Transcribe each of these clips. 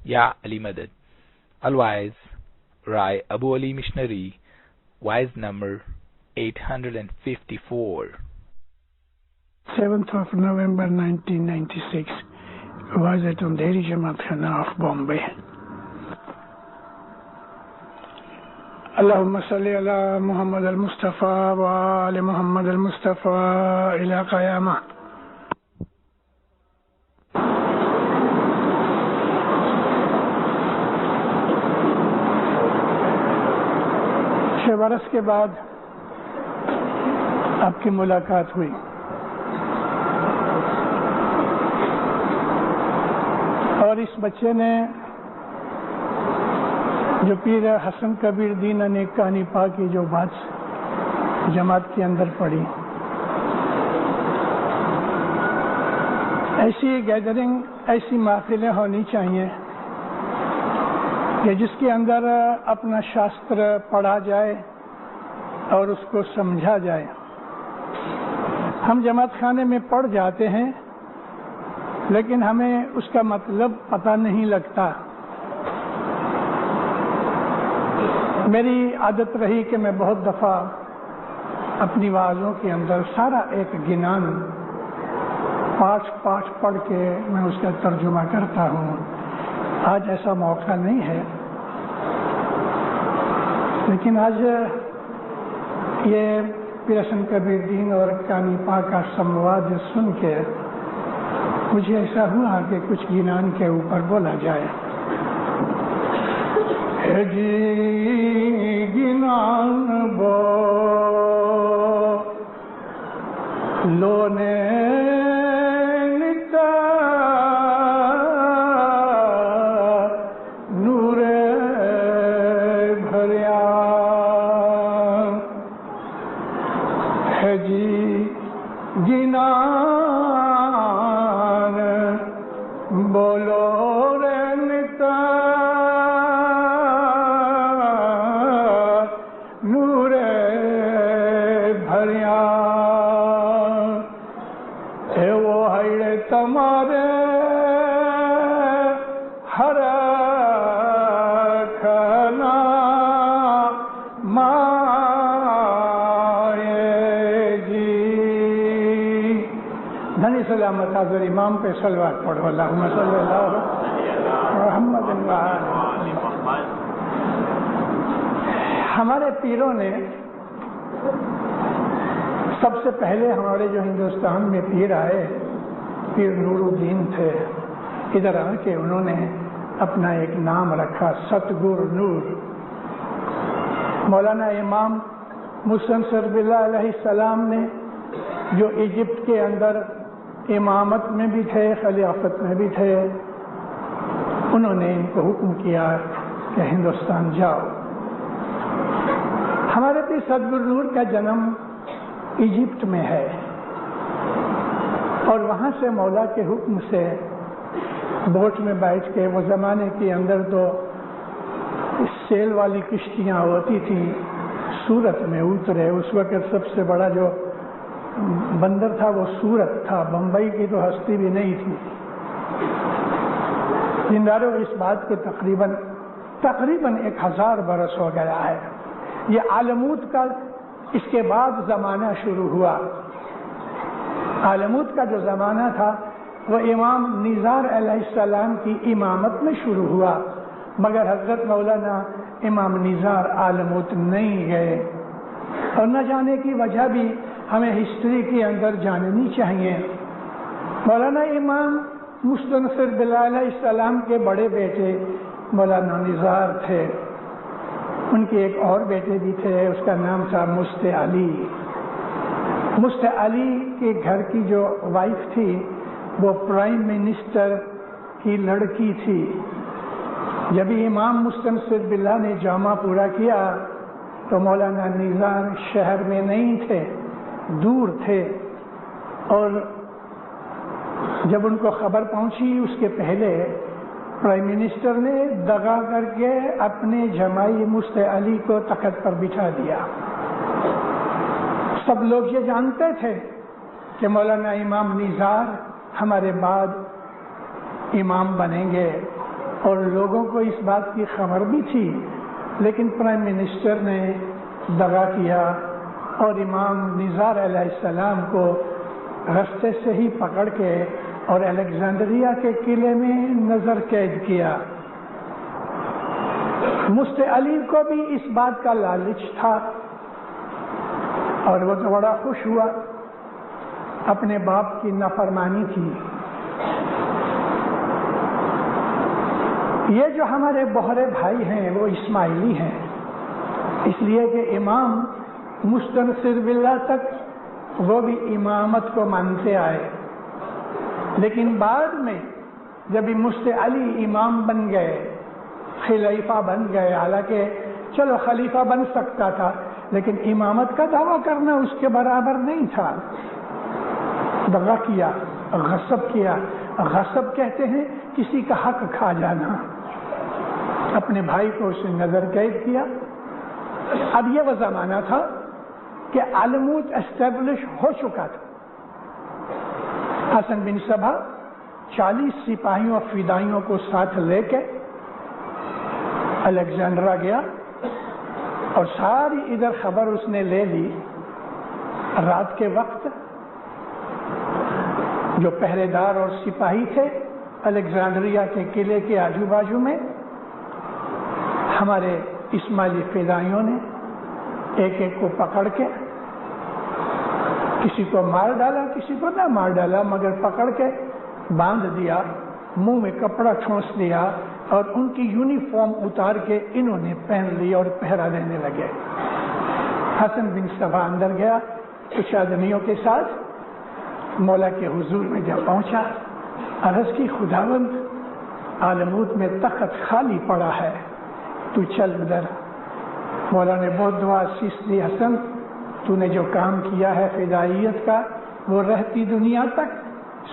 Ya Ali Madad. Otherwise, Rai Abu Ali Missionary, wise number 854. 7th of November 1996 was at Andheri Jamaat Khana of Bombay. Allahumma salli ala Muhammad al-Mustafa wa ali Muhammad al-Mustafa ila qiyamah. برس کے بعد آپ کی ملاقات ہوئی. اور اس بچے نے جو پیر حسن کبیر دینہ نے کہانی پا کی جو بات جماعت کے اندر پڑھی، ایسی گیدرنگ، ایسی محفلیں ہونی چاہیے کہ جس کے اندر اپنا شاستر پڑھا جائے اور اس کو سمجھا جائے. ہم جماعت خانے میں پڑھ جاتے ہیں لیکن ہمیں اس کا مطلب پتہ نہیں لگتا. میری عادت رہی کہ میں بہت دفعہ اپنی وعظوں کے اندر سارا ایک گنان پاٹ پڑھ کے میں اس کا ترجمہ کرتا ہوں. آج ایسا موقع نہیں ہے، لیکن آج یہ پیر حسن کبیر دین اور کہانی پاک کا سمواد سن کے مجھے ایسا ہوا کہ کچھ گنان کے اوپر بولا جائے. جی گنان بولو نے حاضر امام پہ صلوات پڑھو. اللہم صلی اللہ محمد وآلہ. ہمارے پیروں نے سب سے پہلے ہمارے جو ہندوستان میں پیر آئے، پیر نور الدین تھے. ادھر آ کے انہوں نے اپنا ایک نام رکھا ستگر نور. مولانا امام محسن سربلا علیہ السلام نے جو ایجپٹ کے اندر امامت میں بھی تھے، خلافت میں بھی تھے، انہوں نے ان کو حکم کیا کہ ہندوستان جاؤ. ہمارے پیر ستگر نور کا جنم ایجپٹ میں ہے اور وہاں سے مولا کے حکم سے بوٹ میں بیٹھ کے، وہ زمانے کے اندر تو سیل والی کشتیاں ہوتی تھی، سورت میں اترے. اس وقت سب سے بڑا جو بندر تھا وہ سورت تھا، بمبئی کی تو ہستی بھی نہیں تھی. زنداروں اس بات کو تقریباً 1000 برس ہو گیا ہے. یہ عالموت کا اس کے بعد زمانہ شروع ہوا. عالموت کا جو زمانہ تھا وہ امام نزار علیہ السلام کی امامت میں شروع ہوا، مگر حضرت مولانا امام نزار عالموت نہیں گئے. اور نہ جانے کی وجہ بھی ہمیں ہسٹری کے اندر جاننی چاہیے. مولانا امام مستنصر بلال علیہ السلام کے بڑے بیٹے مولانا نزار تھے. ان کے ایک اور بیٹے بھی تھے، اس کا نام تھا مست علی. مست علی کے گھر کی جو وائف تھی وہ پرائم منسٹر کی لڑکی تھی. جب امام مستنصر باللہ نے جامع پورا کیا تو مولانا نزار شہر میں نہیں تھے، دور تھے. اور جب ان کو خبر پہنچی اس کے پہلے پرائم منسٹر نے دغا کر کے اپنے جمائی مست علی کو تخت پر بٹھا دیا. سب لوگ یہ جانتے تھے کہ مولانا امام نزار ہمارے بعد امام بنیں گے. اور لوگوں کو اس بات کی خبر بھی تھی، لیکن پرائم منسٹر نے دغا کیا اور امام نزار علیہ السلام کو رستے سے ہی پکڑ کے اور الیگزینڈریا کے قلعے میں نظر قید کیا۔ مفتی علی کو بھی اس بات کا لالچ تھا اور وہ تو بڑا خوش ہوا، اپنے باپ کی نافرمانی تھی۔ یہ جو ہمارے بہرے بھائی ہیں وہ اسماعیلی ہیں، اس لیے کہ امام مستنصر باللہ تک وہ بھی امامت کو مانتے آئے، لیکن بعد میں جب مفتی علی امام بن گئے، خلیفہ بن گئے، حالانکہ چلو خلیفہ بن سکتا تھا لیکن امامت کا دعویٰ کرنا اس کے برابر نہیں تھا، دغا کیا، غصب کیا۔ غصب کہتے ہیں کسی کا حق کھا جانا۔ اپنے بھائی کو اس نے نظر قید کیا۔ اب یہ وہ زمانہ تھا کہ علموت اسٹیبلش ہو چکا تھا۔ حسن بن صبا 40 سپاہیوں فدائیوں کو ساتھ لے کے الیگزینڈرا گیا اور ساری ادھر خبر اس نے لے لی۔ رات کے وقت جو پہرے دار اور سپاہی تھے الیگزینڈریا کے قلعے کے آجو باجو میں، ہمارے اسماعیلی فدائیوں نے ایک ایک کو پکڑ کے کسی کو مار ڈالا، کسی کو نہ مار ڈالا، مگر پکڑ کے باندھ دیا، منہ میں کپڑا ٹھونس دیا اور ان کی یونیفارم اتار کے انہوں نے پہن لی اور پہرا دینے لگے۔ حسن بن صبا اندر گیا کچھ آدمیوں کے ساتھ، مولا کے حضور میں جب پہنچا، عرض کی خداوند علموت میں تخت خالی پڑا ہے، تو چل ادھر۔ مولا نے بہت دعا سیس دی، حسن تو نے جو کام کیا ہے فدائیت کا وہ رہتی دنیا تک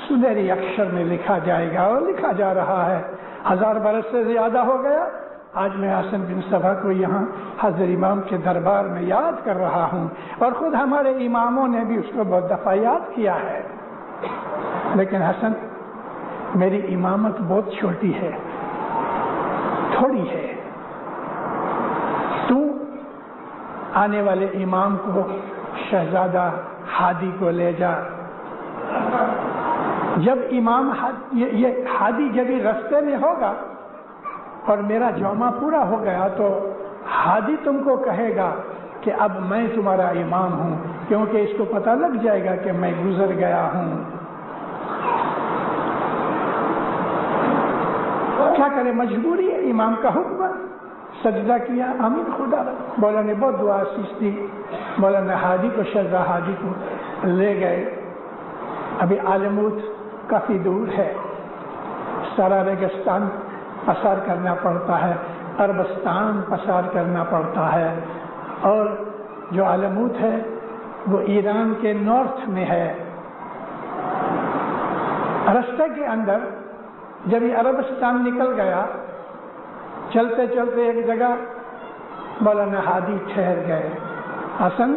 سنہری اکشر میں لکھا جائے گا، اور لکھا جا رہا ہے۔ 1000 برس سے زیادہ ہو گیا، آج میں حسن بن صبا کو یہاں حضرت امام کے دربار میں یاد کر رہا ہوں، اور خود ہمارے اماموں نے بھی اس کو بہت دفعہ یاد کیا ہے۔ لیکن حسن، میری امامت بہت چھوٹی ہے، تھوڑی ہے، تو آنے والے امام کو شہزادہ ہادی کو لے جا۔ جب امام یہ ہادی جب ہی رستے میں ہوگا اور میرا جومہ پورا ہو گیا تو ہادی تم کو کہے گا کہ اب میں تمہارا امام ہوں، کیونکہ اس کو پتہ لگ جائے گا کہ میں گزر گیا ہوں۔ کیا کرے، مجبوری ہے، امام کا حکم۔ سجدہ کیا، آمین خدا۔ مولا نے بہت دعا آسیس دی، مولانا ہادی کو، شہزادہ ہادی کو لے گئے۔ ابھی علموت کافی دور ہے، سارا ریگستان پسار کرنا پڑتا ہے، عربستان پسار کرنا پڑتا ہے، اور جو علموت ہے وہ ایران کے نارتھ میں ہے۔ رستے کے اندر جب یہ عربستان نکل گیا، چلتے چلتے ایک جگہ مولانا ہادی ٹھہر گئے۔ حسن،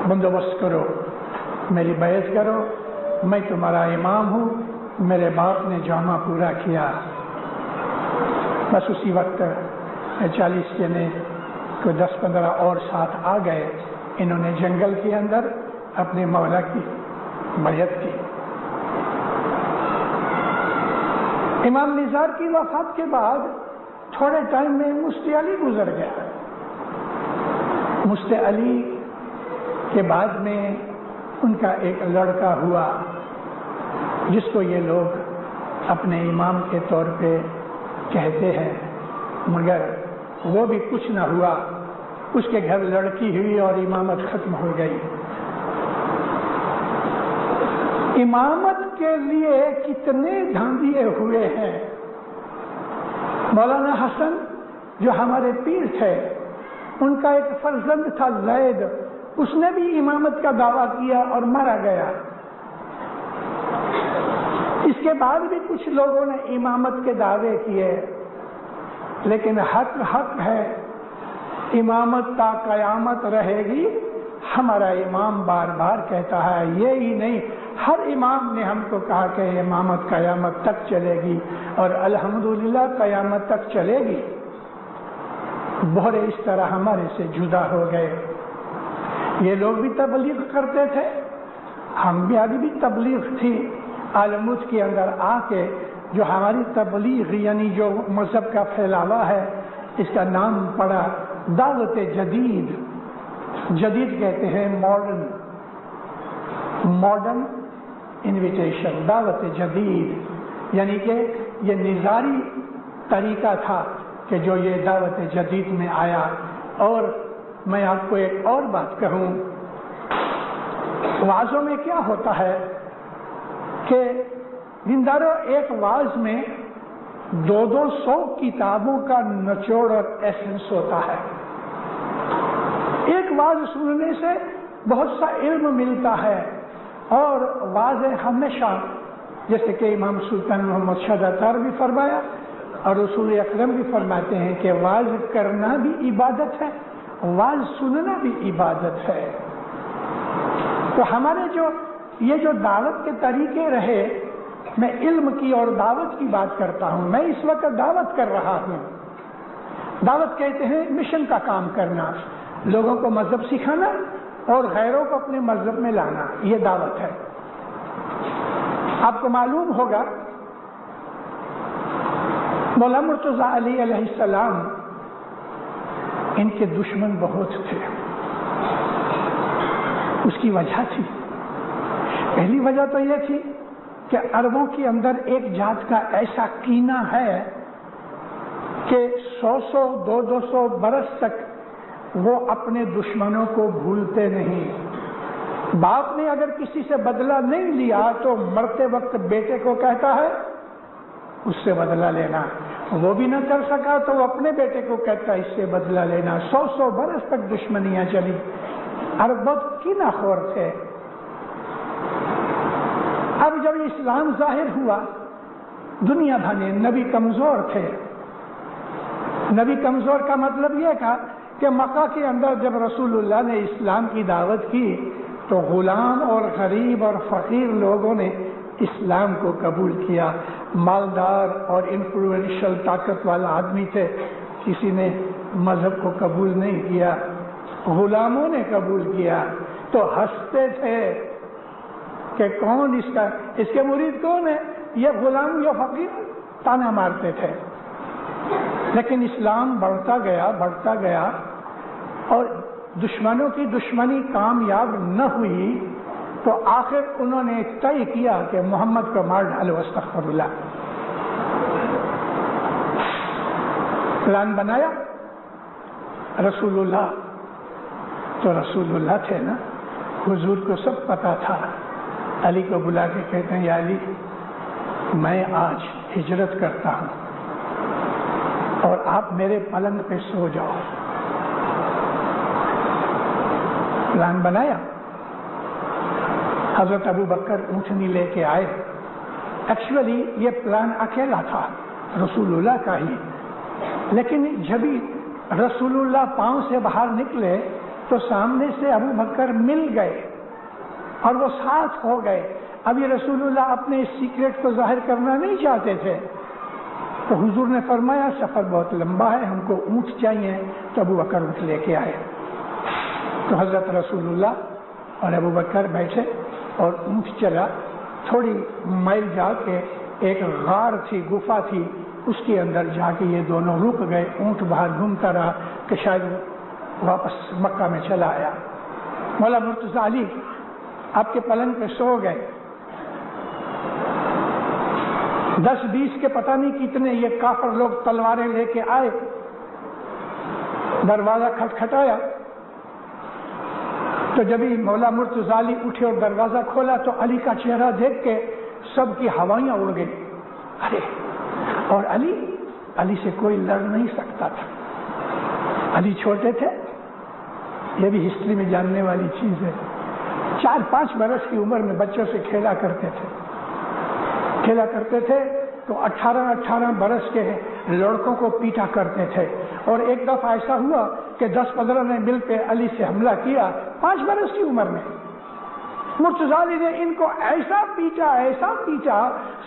بندوبست کرو، میری بیعت کرو، میں تمہارا امام ہوں، میرے باپ نے جامہ پورا کیا۔ بس اسی وقت 40 جنے کو 10-15 اور ساتھ آ گئے، انہوں نے جنگل کے اندر اپنے مولا کی بیعت کی۔ امام نزار کی وفات کے بعد تھوڑے ٹائم میں مفتی علی گزر گیا۔ مفتی علی کے بعد میں ان کا ایک لڑکا ہوا جس کو یہ لوگ اپنے امام کے طور پہ کہتے ہیں، مگر وہ بھی کچھ نہ ہوا، اس کے گھر لڑکی ہوئی اور امامت ختم ہو گئی۔ امامت کے لیے کتنے دھاندلیے ہوئے ہیں۔ مولانا حسن جو ہمارے پیر تھے، ان کا ایک فرزند تھا زید، اس نے بھی امامت کا دعویٰ کیا اور مارا گیا۔ اس کے بعد بھی کچھ لوگوں نے امامت کے دعوے کیے، لیکن حق حق ہے، امامت تا قیامت رہے گی۔ ہمارا امام بار بار کہتا ہے، یہ ہی نہیں، ہر امام نے ہم کو کہا کہ امامت قیامت تک چلے گی اور الحمدللہ قیامت تک چلے گی. بہرے اس طرح ہمارے سے جدا ہو گئے. یہ لوگ بھی تبلیغ کرتے تھے, ہم بھی تبلیغ تھی. عالموت کے اندر آ کے جو ہماری تبلیغ یعنی جو مذہب کا پھیلاوا ہے, اس کا نام پڑا دعوت جدید. جدید کہتے ہیں ماڈرن انویٹیشن, دعوت جدید. یعنی کہ یہ نظاری طریقہ تھا کہ جو یہ دعوت جدید میں آیا. اور میں آپ کو ایک اور بات کہوں, وعظوں میں کیا ہوتا ہے کہ دینداروں ایک وعظ میں 200 کتابوں کا نچوڑ اور ایسنس ہوتا ہے. ایک وعظ سننے سے بہت سا علم ملتا ہے, اور وعظ ہمیشہ جیسے کہ امام سلطان محمد شاہ داتار بھی فرمایا اور رسول اکرم بھی فرماتے ہیں کہ وعظ کرنا بھی عبادت ہے, وعظ سننا بھی عبادت ہے. تو ہمارے یہ جو دعوت کے طریقے رہے, میں علم کی اور دعوت کی بات کرتا ہوں. میں اس وقت دعوت کر رہا ہوں. دعوت کہتے ہیں مشن کا کام کرنا, لوگوں کو مذہب سکھانا اور غیروں کو اپنے مذہب میں لانا, یہ دعوت ہے. آپ کو معلوم ہوگا مولا مرتضی علی علیہ السلام, ان کے دشمن بہت تھے. اس کی وجہ تھی, پہلی وجہ تو یہ تھی کہ عربوں کے اندر ایک ذات کا ایسا کینہ ہے کہ 100-200 برس تک وہ اپنے دشمنوں کو بھولتے نہیں. باپ نے اگر کسی سے بدلہ نہیں لیا تو مرتے وقت بیٹے کو کہتا ہے اس سے بدلہ لینا. وہ بھی نہ کر سکا تو وہ اپنے بیٹے کو کہتا ہے اس سے بدلہ لینا. 100 برس تک دشمنیاں چلی. عرب بہت کینہ خور تھے. اب جب اسلام ظاہر ہوا, دنیا بھانے نبی کمزور تھے. نبی کمزور کا مطلب یہ تھا کہ مکہ کے اندر جب رسول اللہ نے اسلام کی دعوت کی تو غلام اور غریب اور فقیر لوگوں نے اسلام کو قبول کیا. مالدار اور انفلوئنشل طاقت والا آدمی تھے, کسی نے مذہب کو قبول نہیں کیا, غلاموں نے قبول کیا. تو ہنستے تھے کہ کون اس کے مرید کون ہے, یہ غلام یا فقیر, تانا مارتے تھے. لیکن اسلام بڑھتا گیا اور دشمنوں کی دشمنی کامیاب نہ ہوئی تو آخر انہوں نے طے کیا کہ محمد کو مار ڈالو. استغفر اللہ. پلان بنایا. رسول اللہ تو رسول اللہ تھے نا, حضور کو سب پتا تھا. علی کو بلا کے کہتے ہیں یا علی, میں آج ہجرت کرتا ہوں اور آپ میرے پلنگ پہ سو جاؤ. پلان بنایا. حضرت ابو بکر اونٹنی لے کے آئے. ایکچولی یہ پلان اکیلا تھا رسول اللہ کا ہی, لیکن جب رسول اللہ پاؤں سے باہر نکلے تو سامنے سے ابو بکر مل گئے اور وہ ساتھ ہو گئے. ابھی رسول اللہ اپنے سیکریٹ کو ظاہر کرنا نہیں چاہتے تھے. تو حضور نے فرمایا سفر بہت لمبا ہے, ہم کو اونٹ چاہیے. تو ابو بکر اونٹ لے کے آئے. تو حضرت رسول اللہ اور ابو بکر بیٹھے اور اونٹ چلا. تھوڑی مائل جا کے ایک غار تھی, گفا تھی, اس کے اندر جا کے یہ دونوں رک گئے. اونٹ باہر گھومتا رہا کہ شاید واپس مکہ میں چلا آیا. مولا مرتضی علی آپ کے پلنگ پہ سو گئے. 10-20 کے پتہ نہیں کتنے یہ کافر لوگ تلواریں لے کے آئے. دروازہ کھٹکھٹایا تو جب ہی مولا مرتضی علی اٹھے اور دروازہ کھولا تو علی کا چہرہ دیکھ کے سب کی ہوائیاں اڑ گئی. ارے, اور علی سے کوئی لڑ نہیں سکتا تھا. علی چھوٹے تھے, یہ بھی ہسٹری میں جاننے والی چیز ہے. 4-5 برس کی عمر میں بچوں سے کھیلا کرتے تھے تو 18 برس کے لڑکوں کو پیٹا کرتے تھے. اور ایک دفعہ ایسا ہوا کہ 10-15 نے مل کے علی سے حملہ کیا 5 برس کی عمر میں. مرتضیٰ علی نے ان کو ایسا پیٹا،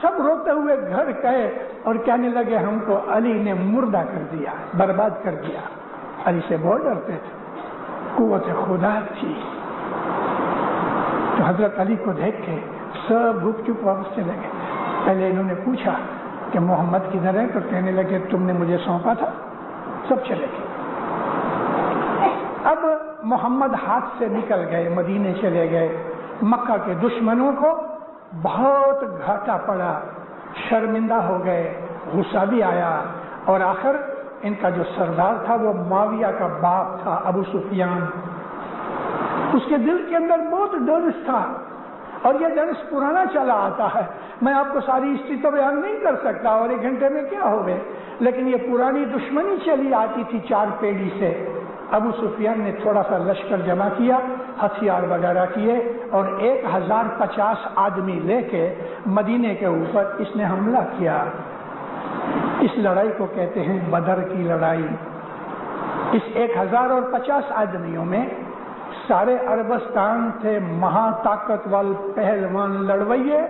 سب روتے ہوئے گھر گئے اور کہنے لگے ہم کو علی نے مردہ کر دیا، برباد کر دیا۔ علی سے بہت ڈرتے تھے، قوت خدا تھی۔ تو حضرت علی کو دیکھ کے سب گپ چپ واپس چلے گئے۔ پہلے انہوں نے پوچھا کہ محمد کدھر ہے، تو کہنے لگے تم نے مجھے سونپا تھا۔ سب چلے گئے۔ اب محمد ہاتھ سے نکل گئے، مدینے چلے گئے۔ مکہ کے دشمنوں کو بہت گھاٹا پڑا، شرمندہ ہو گئے، غصہ بھی آیا، اور آخر ان کا جو سردار تھا وہ معاویہ کا باپ تھا، ابو سفیان۔ اس کے دل کے اندر بہت ڈر تھا، اور یہ ڈنس پرانا چلا آتا ہے۔ میں آپ کو ساری ہسٹری تو بیان نہیں کر سکتا، اور 1 گھنٹے میں کیا ہو گئے، لیکن یہ پرانی دشمنی چلی آتی تھی 4 پیڑھی سے۔ ابو سفیان نے تھوڑا سا لشکر جمع کیا، ہتھیار وغیرہ کیے، اور 1050 آدمی لے کے مدینے کے اوپر اس نے حملہ کیا۔ اس لڑائی کو کہتے ہیں بدر کی لڑائی۔ اس 1050 آدمیوں میں سارے عربستان تھے مہا طاقتور پہلوان لڑویے،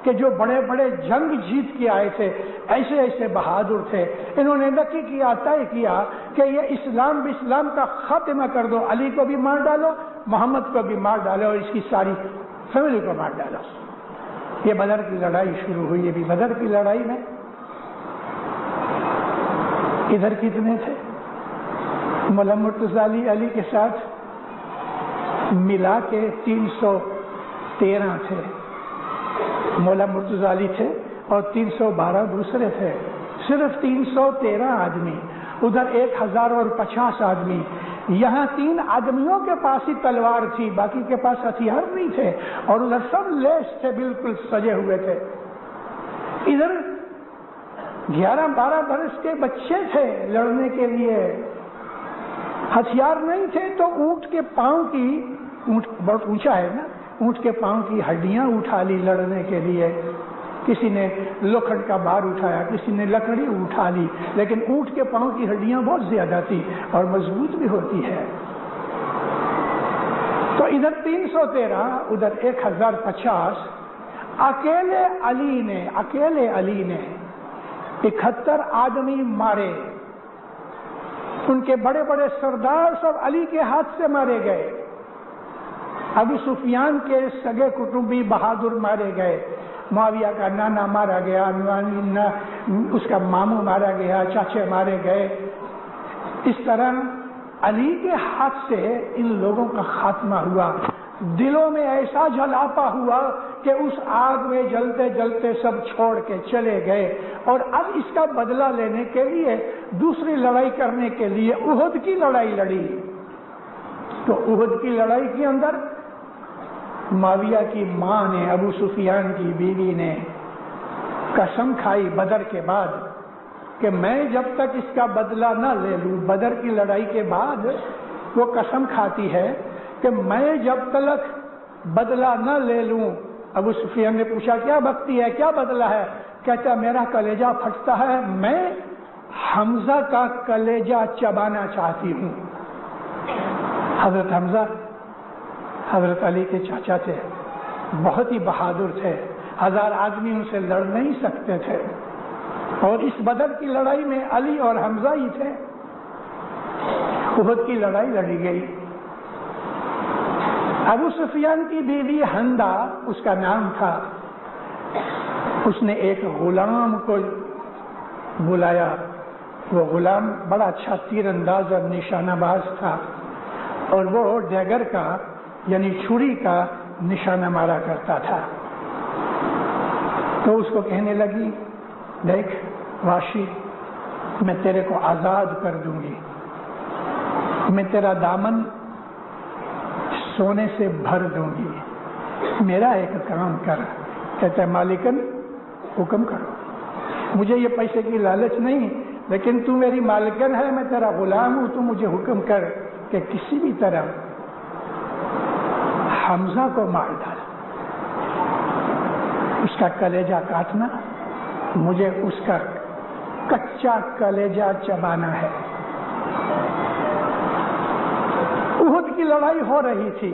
کہ جو بڑے بڑے جنگ جیت کے آئے تھے، ایسے ایسے بہادر تھے۔ انہوں نے نکی کیا، طے کیا کہ یہ اسلام کا خاتمہ کر دو، علی کو بھی مار ڈالو، محمد کو بھی مار ڈالو، اور اس کی ساری فیملی کو مار ڈالو۔ یہ بدر کی لڑائی شروع ہوئی۔ ابھی بدر کی لڑائی میں ادھر کتنے تھے؟ مولا مرتضیٰ علی کے ساتھ ملا کے 313 تھے۔ مولا مرتضیٰ علی تھے اور 312 دوسرے تھے، صرف 313 آدمی، ادھر 1050 آدمی۔ یہاں 3 آدمیوں کے پاس ہی تلوار تھی، باقی کے پاس ہتھیار نہیں تھے، اور ادھر سب لیس تھے، بالکل سجے ہوئے تھے۔ ادھر 11-12 برس کے بچے تھے لڑنے کے لیے، ہتھیار نہیں تھے، تو اونٹ کے پاؤں کی، اونٹ بہت اونچا ہے نا، اونٹ کے پاؤں کی ہڈیاں اٹھا لی لڑنے کے لیے۔ کسی نے لوکھڑ کا بار اٹھایا، کسی نے لکڑی اٹھا لی، لیکن اونٹ کے پاؤں کی ہڈیاں بہت زیادہ تھی اور مضبوط بھی ہوتی ہے۔ تو ادھر 313، ادھر 1050۔ اکیلے علی نے 71 آدمی مارے۔ ان کے بڑے بڑے سردار سب علی کے ہاتھ سے مارے گئے۔ ابو سفیان کے سگے کٹمبی بہادر مارے گئے، معاویہ کا نانا مارا گیا، اس کا ماموں مارا گیا، چاچے مارے گئے۔ اس طرح علی کے ہاتھ سے ان لوگوں کا خاتمہ ہوا۔ دلوں میں ایسا جلاپا ہوا کہ اس آگ میں جلتے جلتے سب چھوڑ کے چلے گئے، اور اب اس کا بدلہ لینے کے لیے دوسری لڑائی کرنے کے لیے احد کی لڑائی لڑی۔ تو احد کی لڑائی کے اندر معاویہ کی ماں نے، ابو سفیان کی بیوی نے قسم کھائی بدر کے بعد کہ میں جب تک اس کا بدلہ نہ لے لوں، بدر کی لڑائی کے بعد وہ قسم کھاتی ہے کہ میں جب تک بدلہ نہ لے لوں۔ ابو سفیان نے پوچھا کیا بکتی ہے، کیا بدلہ ہے؟ کہتا میرا کلیجہ پھٹتا ہے، میں حمزہ کا کلیجہ چبانا چاہتی ہوں۔ حضرت حمزہ حضرت علی کے چاچا تھے، بہت ہی بہادر تھے، 1000 آدمی ان سے لڑ نہیں سکتے تھے، اور اس بدر کی لڑائی میں علی اور حمزہ ہی تھے۔ احد کی لڑائی لڑی گئی۔ ابو سفیان کی بیوی ہندا اس کا نام تھا، اس نے ایک غلام کو بلایا۔ وہ غلام بڑا اچھا تیر انداز اور نشانہ باز تھا، اور وہ ڈیگر کا یعنی چھری کا نشانہ مارا کرتا تھا۔ تو اس کو کہنے لگی دیکھ واشی، میں تیرے کو آزاد کر دوں گی، میں تیرا دامن سونے سے بھر دوں گی، میرا ایک کام کر۔ کہتا ہے مالکن حکم کرو، مجھے یہ پیسے کی لالچ نہیں، لیکن تو میری مالکن ہے، میں تیرا غلام ہوں، تو مجھے حکم کر کہ کسی بھی طرح حمزہ کو مار ڈال، اس کا کلیجہ کاٹنا، مجھے اس کا کچا کلیجہ چبانا ہے۔ احد کی لڑائی ہو رہی تھی،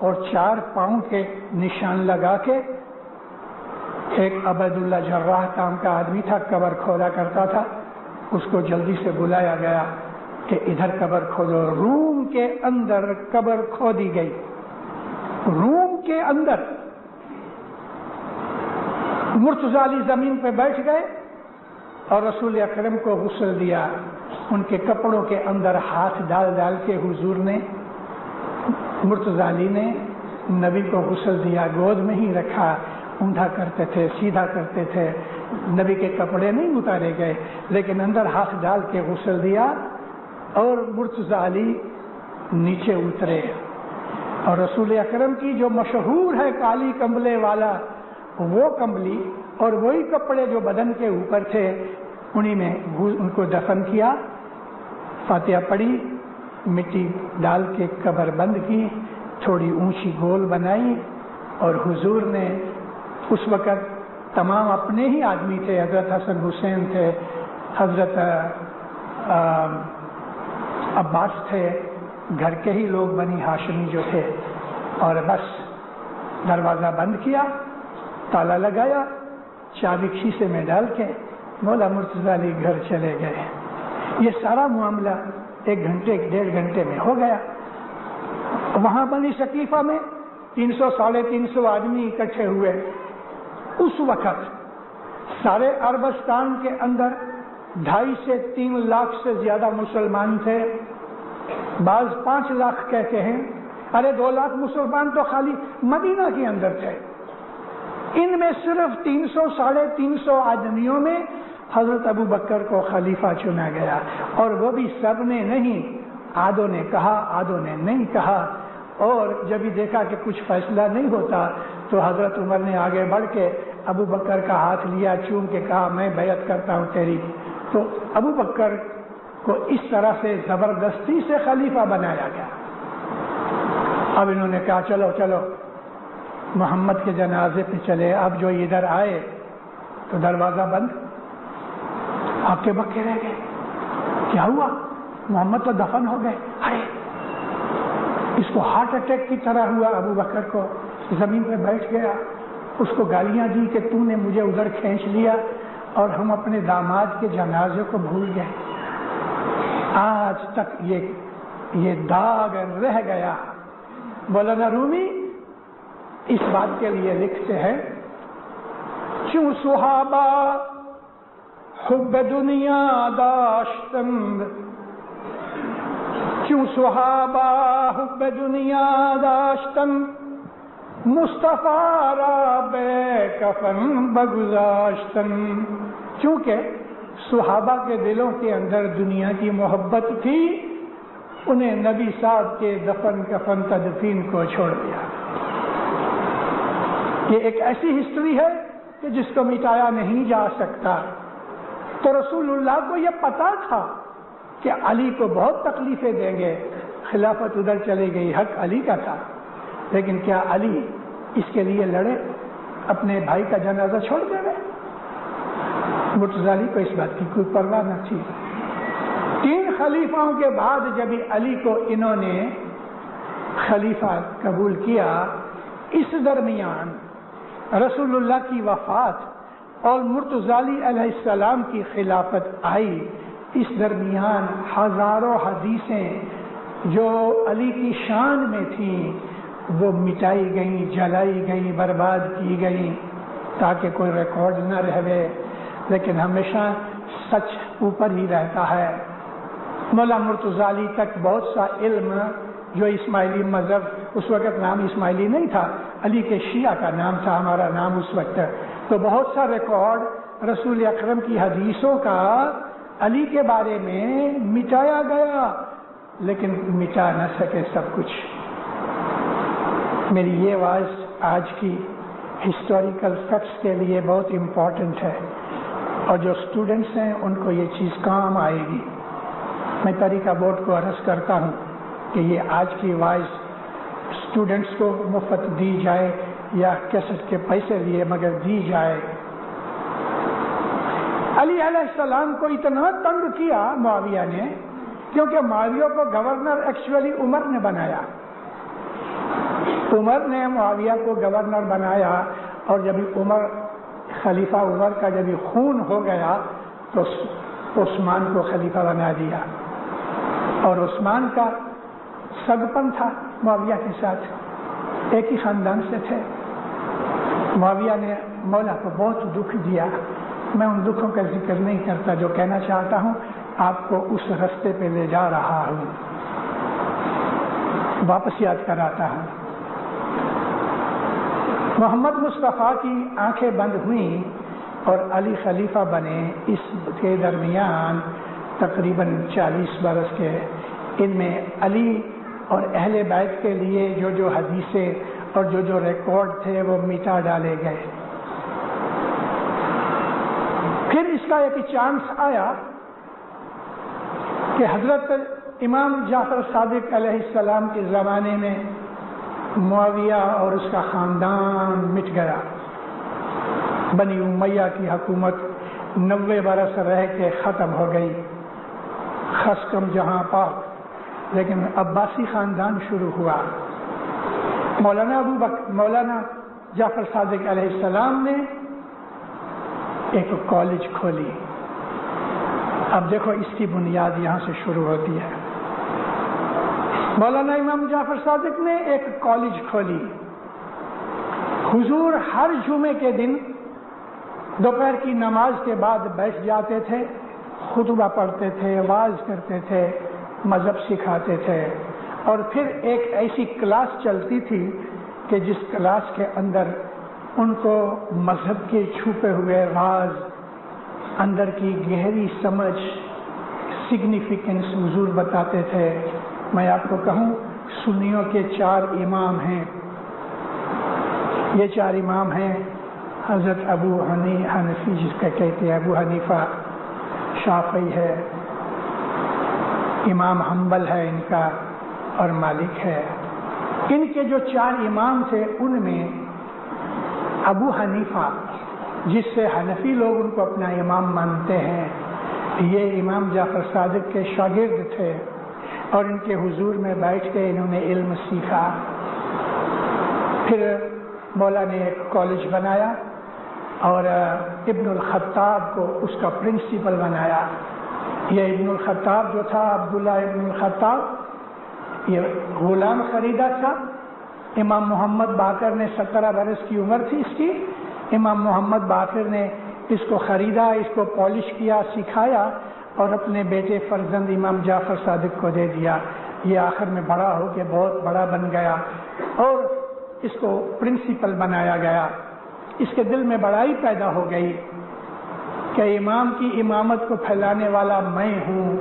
اور 4 پاؤں کے نشان لگا کے، ایک عبیداللہ جراح نام کا آدمی تھا، قبر کھودا کرتا تھا، اس کو جلدی سے بلایا گیا کہ ادھر قبر کھودو۔ روم کے اندر قبر کھودی گئی، روم کے اندر۔ مرتضی علی زمین پہ بیٹھ گئے اور رسول اکرم کو غسل دیا۔ ان کے کپڑوں کے اندر ہاتھ ڈال ڈال کے حضور نے، مرتضی علی نے نبی کو غسل دیا، گود میں ہی رکھا، اونڈھا کرتے تھے، سیدھا کرتے تھے، نبی کے کپڑے نہیں اتارے گئے، لیکن اندر ہاتھ ڈال کے غسل دیا اور مرتضی علی نیچے اترے۔ اور رسول اکرم کی جو مشہور ہے کالی کمبلے والا، وہ کمبلی اور وہی کپڑے جو بدن کے اوپر تھے، انہی میں ان کو دفن کیا، فاتحہ پڑھی، مٹی ڈال کے قبر بند کی، تھوڑی اونچی گول بنائی، اور حضور نے اس وقت تمام اپنے ہی آدمی تھے، حضرت حسن حسین تھے، حضرت عباس تھے، گھر کے ہی لوگ بنی ہاشمی جو تھے، اور بس دروازہ بند کیا، تالا لگایا، چابی کھیسے میں ڈال کے مولا مرتضی علی گھر چلے گئے۔ یہ سارا معاملہ 1 گھنٹے 1.5 گھنٹے میں ہو گیا۔ وہاں بنی ثقیفہ میں 300 ساڑھے 300 آدمی اکٹھے ہوئے۔ اس وقت سارے عربستان کے اندر 2.5 سے 3 لاکھ سے زیادہ مسلمان تھے، بعض 5 لاکھ کہتے ہیں، 2 لاکھ مسلمان تو خالی مدینہ کے اندر تھے۔ ان میں صرف 300 ساڑھے 300 آدمیوں میں حضرت ابو بکر کو خلیفہ چنا گیا، اور وہ بھی سب نے نہیں، آدھوں نے کہا، آدھوں نے نہیں کہا۔ اور جب ہی دیکھا کہ کچھ فیصلہ نہیں ہوتا تو حضرت عمر نے آگے بڑھ کے ابو بکر کا ہاتھ لیا، چوم کے کہا میں بیعت کرتا ہوں تیری۔ تو ابو بکر کو اس طرح سے زبردستی سے خلیفہ بنایا گیا۔ اب انہوں نے کہا چلو چلو محمد کے جنازے پہ چلے۔ اب جو ادھر آئے تو دروازہ بند، ہکے بکے رہ گئے، کیا ہوا؟ محمد تو دفن ہو گئے۔ ارے اس کو ہارٹ اٹیک کی طرح ہوا، ابو بکر کو زمین پہ بیٹھ گیا، اس کو گالیاں دی کہ تو نے مجھے ادھر کھینچ لیا اور ہم اپنے داماد کے جنازے کو بھول گئے۔ آج تک یہ داغ رہ گیا۔ مولانا رومی اس بات کے لیے لکھتے ہیں، چوں صحابہ حب دنیا داشتند، چوں صحابہ حب دنیا داشتند، مصطفیٰ را بے کفن بگذاشتند۔ چونکہ صحابہ کے دلوں کے اندر دنیا کی محبت تھی، انہیں نبی صاحب کے دفن کفن تدفین کو چھوڑ دیا۔ یہ ایک ایسی ہسٹری ہے کہ جس کو مٹایا نہیں جا سکتا۔ تو رسول اللہ کو یہ پتا تھا کہ علی کو بہت تکلیفیں دیں گے، خلافت ادھر چلی گئی، حق علی کا تھا، لیکن کیا علی اس کے لیے لڑے، اپنے بھائی کا جنازہ چھوڑ دے گئے؟ مرتضی علی کو اس بات کی کوئی پرواہ نہ تھی۔ 3 خلیفاؤں کے بعد جب علی کو انہوں نے خلیفہ قبول کیا، اس درمیان رسول اللہ کی وفات اور مرتضی علی علیہ السلام کی خلافت آئی۔ اس درمیان ہزاروں حدیثیں جو علی کی شان میں تھیں وہ مٹائی گئیں، جلائی گئیں، برباد کی گئیں تاکہ کوئی ریکارڈ نہ رہے، لیکن ہمیشہ سچ اوپر ہی رہتا ہے۔ مولا مرتضی علی تک بہت سا علم جو اسماعیلی مذہب، اس وقت نام اسماعیلی نہیں تھا، علی کے شیعہ کا نام تھا ہمارا نام اس وقت، تو بہت سا ریکارڈ رسول اکرم کی حدیثوں کا علی کے بارے میں مٹایا گیا، لیکن مٹا نہ سکے سب کچھ۔ میری یہ آواز آج کی ہسٹوریکل فیکٹس کے لیے بہت امپورٹنٹ ہے، اور جو اسٹوڈنٹس ہیں ان کو یہ چیز کام آئے گی۔ میں طریقہ بورڈ کو عرض کرتا ہوں کہ یہ آج کی وائس اسٹوڈنٹس کو مفت دی جائے یا کیسٹ کے پیسے لیے مگر دی جائے۔ علی علیہ السلام کو اتنا تنگ کیا معاویہ نے، کیونکہ معاویہ کو گورنر ایکچولی عمر نے بنایا، عمر نے معاویہ کو گورنر بنایا، اور جب عمر خلیفہ عمر کا جب خون ہو گیا تو عثمان کو خلیفہ بنا دیا، اور عثمان کا سگپن تھا معاویہ کے ساتھ، ایک ہی خاندان سے تھے۔ معاویہ نے مولا کو بہت دکھ دیا، میں ان دکھوں کا ذکر نہیں کرتا، جو کہنا چاہتا ہوں آپ کو اس رستے پہ لے جا رہا ہوں، واپس یاد کراتا ہوں۔ محمد مصطفیٰ کی آنکھیں بند ہوئیں اور علی خلیفہ بنے، اس کے درمیان تقریباً 40 برس کے، ان میں علی اور اہل بیت کے لیے جو حدیثیں اور جو ریکارڈ تھے وہ مٹا ڈالے گئے۔ پھر اس کا ایک چانس آیا کہ حضرت امام جعفر صادق علیہ السلام کے زمانے میں معاویہ اور اس کا خاندان مٹ گیا، بنی امیہ کی حکومت 90 برس رہ کے ختم ہو گئی، خسکم جہاں پاک، لیکن عباسی خاندان شروع ہوا۔ مولانا جعفر صادق علیہ السلام نے ایک کالج کھولی۔ اب دیکھو اس کی بنیاد یہاں سے شروع ہوتی ہے۔ مولانا امام جعفر صادق نے ایک کالج کھولی۔ حضور ہر جمعے کے دن دوپہر کی نماز کے بعد بیٹھ جاتے تھے، خطبہ پڑھتے تھے، وعظ کرتے تھے، مذہب سکھاتے تھے، اور پھر ایک ایسی کلاس چلتی تھی کہ جس کلاس کے اندر ان کو مذہب کے چھپے ہوئے راز، اندر کی گہری سمجھ، سگنیفیکنس حضور بتاتے تھے۔ میں آپ کو کہوں سنیوں کے 4 امام ہیں، یہ 4 امام ہیں حضرت ابو حنیفی جس کا کہتے ہیں، ابو حنیفہ، شافعی ہے، امام حنبل ہے ان کا، اور مالک ہے۔ ان کے جو 4 امام تھے ان میں ابو حنیفہ، جس سے حنفی لوگ ان کو اپنا امام مانتے ہیں، یہ امام جعفر صادق کے شاگرد تھے، اور ان کے حضور میں بیٹھ کے انہوں نے علم سیکھا۔ پھر مولا نے ایک کالج بنایا اور ابن الخطاب کو اس کا پرنسپل بنایا۔ یہ ابن الخطاب جو تھا، عبداللہ ابن الخطاب، یہ غلام خریدا تھا۔ امام محمد باقر نے 17 برس کی عمر تھی اس کی، امام محمد باقر نے اس کو خریدا، اس کو پالش کیا، سکھایا، اور اپنے بیٹے فرزند امام جعفر صادق کو دے دیا۔ یہ آخر میں بڑا ہو کے بہت بڑا بن گیا اور اس کو پرنسپل بنایا گیا۔ اس کے دل میں بڑائی پیدا ہو گئی کہ امام کی امامت کو پھیلانے والا میں ہوں،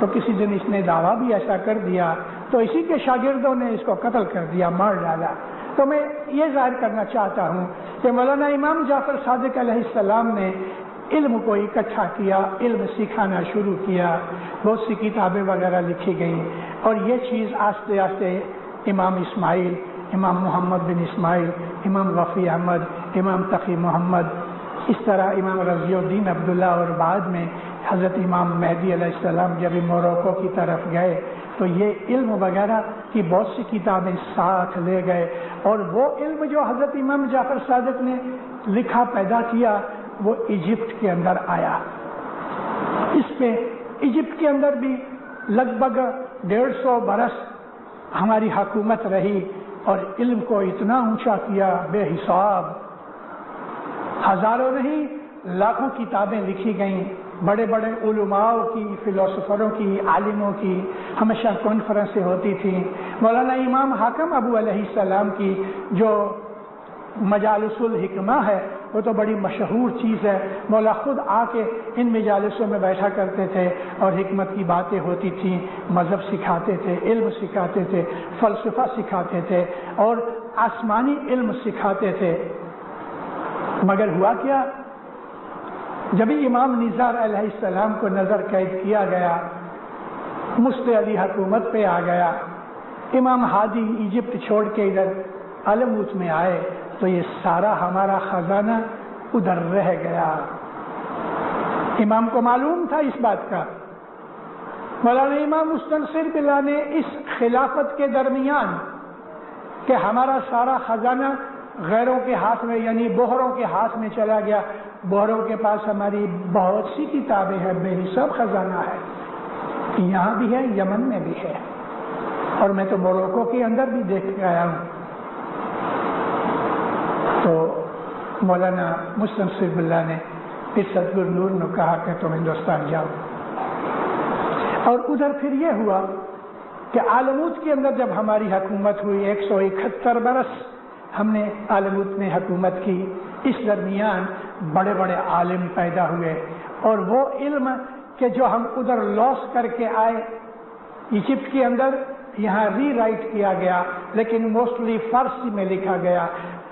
تو کسی دن اس نے دعویٰ بھی ایسا کر دیا تو اسی کے شاگردوں نے اس کو قتل کر دیا، مار ڈالا۔ تو میں یہ ظاہر کرنا چاہتا ہوں کہ مولانا امام جعفر صادق علیہ السلام نے علم کو اکٹھا کیا، علم سکھانا شروع کیا، بہت سی کتابیں وغیرہ لکھی گئیں، اور یہ چیز آہستہ آہستہ امام اسماعیل، امام محمد بن اسماعیل، امام وفی احمد، امام تقی محمد، اس طرح امام رضی الدین عبداللہ، اور بعد میں حضرت امام مہدی علیہ السلام جب موروکو کی طرف گئے تو یہ علم وغیرہ کی بہت سی کتابیں ساتھ لے گئے، اور وہ علم جو حضرت امام جعفر صادق نے لکھا پیدا کیا وہ ایجپٹ کے اندر آیا۔ اس پہ ایجپٹ کے اندر بھی لگ بھگ 150 برس ہماری حکومت رہی، اور علم کو اتنا اونچا کیا، بے حساب، ہزاروں نہیں لاکھوں کتابیں لکھی گئیں، بڑے بڑے علماء کی، فلسفروں کی، عالموں کی ہمیشہ کانفرنسیں ہوتی تھیں۔ مولانا امام حاکم ابو علیہ السلام کی جو مجالس الحکمہ ہے وہ تو بڑی مشہور چیز ہے، مولا خود آ کے ان مجالسوں میں بیٹھا کرتے تھے اور حکمت کی باتیں ہوتی تھیں، مذہب سکھاتے تھے، علم سکھاتے تھے، فلسفہ سکھاتے تھے، اور آسمانی علم سکھاتے تھے۔ مگر ہوا کیا، جب امام نظار علیہ السلام کو نظر قید کیا گیا، مست علی حکومت پہ آ گیا، امام ہادی ایجپٹ چھوڑ کے ادھر علموت میں آئے، تو یہ سارا ہمارا خزانہ ادھر رہ گیا۔ امام کو معلوم تھا اس بات کا۔ مولانا امام مستنصر باللہ نے اس خلافت کے درمیان کہ ہمارا سارا خزانہ غیروں کے ہاتھ میں یعنی بوہروں کے ہاتھ میں چلا گیا. بوہروں کے پاس ہماری بہت سی کتابیں ہیں, بے حساب خزانہ ہے, یہاں بھی ہے, یمن میں بھی ہے, اور میں تو موروکو کے اندر بھی دیکھ کے آیا ہوں. تو مولانا مسلم صرف اللہ نے پھر صدر نور نے کہا کہ تم ہندوستان جاؤ. اور ادھر پھر یہ ہوا کہ عالموت کے اندر جب ہماری حکومت ہوئی 171 برس ہم نے عالموت میں حکومت کی. اس درمیان بڑے بڑے عالم پیدا ہوئے, اور وہ علم کہ جو ہم ادھر لاس کر کے آئے ایجپٹ کے اندر, یہاں ری رائٹ کیا گیا, لیکن موسٹلی فارسی میں لکھا گیا.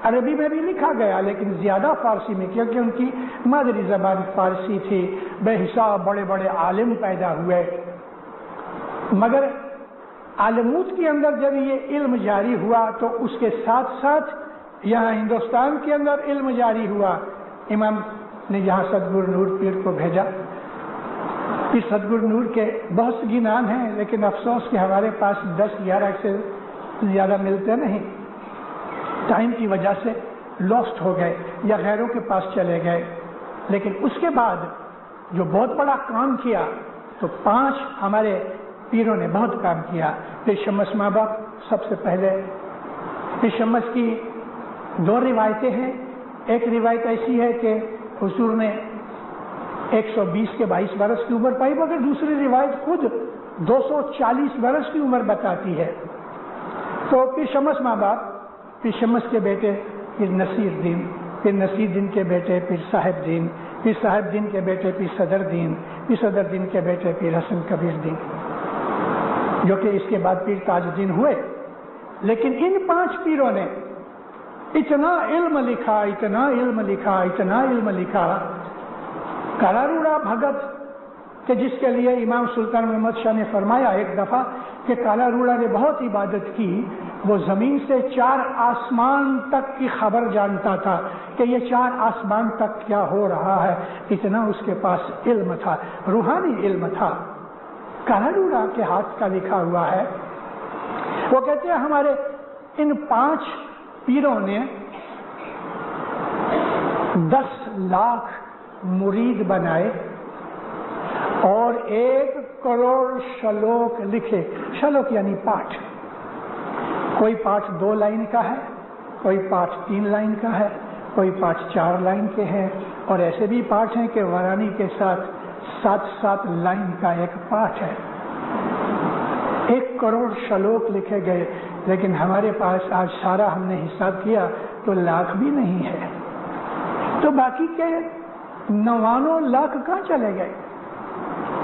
عربی میں بھی لکھا گیا لیکن زیادہ فارسی میں, کیونکہ ان کی مادری زبان فارسی تھی. بے حساب بڑے بڑے عالم پیدا ہوئے. مگر عالموت کے اندر جب یہ علم جاری ہوا تو اس کے ساتھ ساتھ یہاں ہندوستان کے اندر علم جاری ہوا. امام نے یہاں صدگرو نور پیر کو بھیجا. پھر صدگرو نور کے بہت سے گنان ہیں, لیکن افسوس کہ ہمارے پاس 10-11 سے زیادہ ملتے نہیں, ٹائم کی وجہ سے لاسٹ ہو گئے یا غیروں کے پاس چلے گئے. لیکن اس کے بعد جو بہت بڑا کام کیا تو 5 ہمارے پیروں نے بہت کام کیا. پیر شمس ماں باپ سب سے پہلے. پیر شمس کی 2 روایتیں ہیں. ایک روایت ایسی ہے کہ حضور نے 120 کے 22 برس کی عمر پائی, مگر دوسری روایت خود 240 برس کی عمر بتاتی ہے. تو پیر شمس ماں باپ, پیر شمس کے بیٹے پیر نصیر دین, پیر نصیر دین کے بیٹے پیر صاحب دین, پیر صاحب دین کے بیٹے پیر صدر دین, پیر صدر دین کے بیٹے پیر حسن کبیر دین, جو کہ اس کے بعد پیر تاج الدین ہوئے. لیکن ان 5 پیروں نے اتنا علم لکھا, اتنا علم لکھا, اتنا علم لکھا. کالاروڑا بھگت کہ جس کے لیے امام سلطان محمد شاہ نے فرمایا ایک دفعہ کہ کالاروڑا نے بہت عبادت کی, وہ زمین سے 4 آسمان تک کی خبر جانتا تھا کہ یہ 4 آسمان تک کیا ہو رہا ہے. اتنا اس کے پاس علم تھا, روحانی علم تھا. کالاروڑا کے ہاتھ کا لکھا ہوا ہے. وہ کہتے ہیں ہمارے ان 5 پیروں نے 10 لاکھ مرید بنائے اور 1 کروڑ شلوک لکھے. شلوک یعنی پاٹھ. کوئی پاٹھ 2 لائن کا ہے, کوئی پاٹھ 3 لائن کا ہے, کوئی پاٹھ 4 لائن کے ہیں, اور ایسے بھی پاٹھ ہیں کہ ورانی کے ساتھ 7 لائن کا ایک پاٹھ ہے. 1 کروڑ شلوک لکھے گئے. لیکن ہمارے پاس آج سارا ہم نے حساب کیا تو لاکھ بھی نہیں ہے. تو باقی کے 99 لاکھ کہاں چلے گئے؟